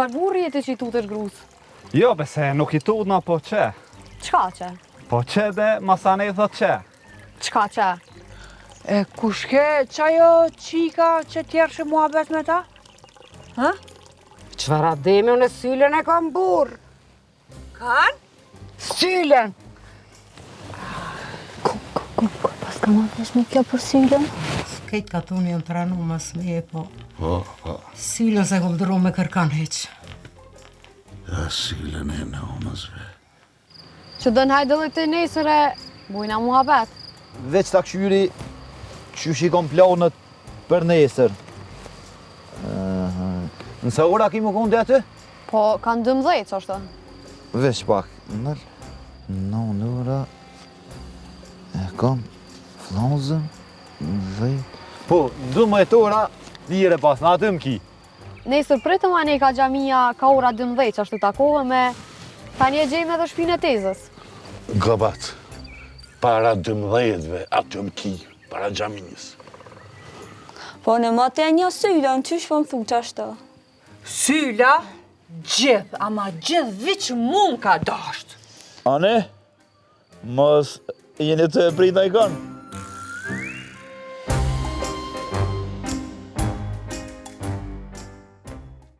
Çfarë burri jeti që i tutesh grus? Jo, bese nuk i tut na po që. Çka që? Po që dhe masane i thot që. Çka që? E kush ke qajo qika që tjerë që muhabet me ta? Ha? Qëfar ademi unë sylen e kam burë. Kan? Sylen! Pas ka ma vesh me kjo për sylen? Kejt ka tuni jënë të ranu mas me e po. Sylen se kom dëru me kërkan heq. Ja, sylen e në omësve. Që dën hajde dhe të nesër e bujna muhabet. Veç ta këshyri që shikon planët për nesër. Nësa ora ki më konë dhe aty? Po, kanë 12 që është. Veç pak. Në ora e kam flazën, dhe... Po, 12 ora, lire pas, në aty më ki. Nesër pritëm anë ka xhamia ka ora 12 që është të takohë me tani e gjejmë edhe shpinë e tezës. Gabat, para 12-ve, aty më ki, para xhaminjës. Po në më të një syla, në qysh po më thu që ashtë? Syla, gjithë, ama gjithë viç mund ka dasht. Ane, mos jeni të prit në i kanë?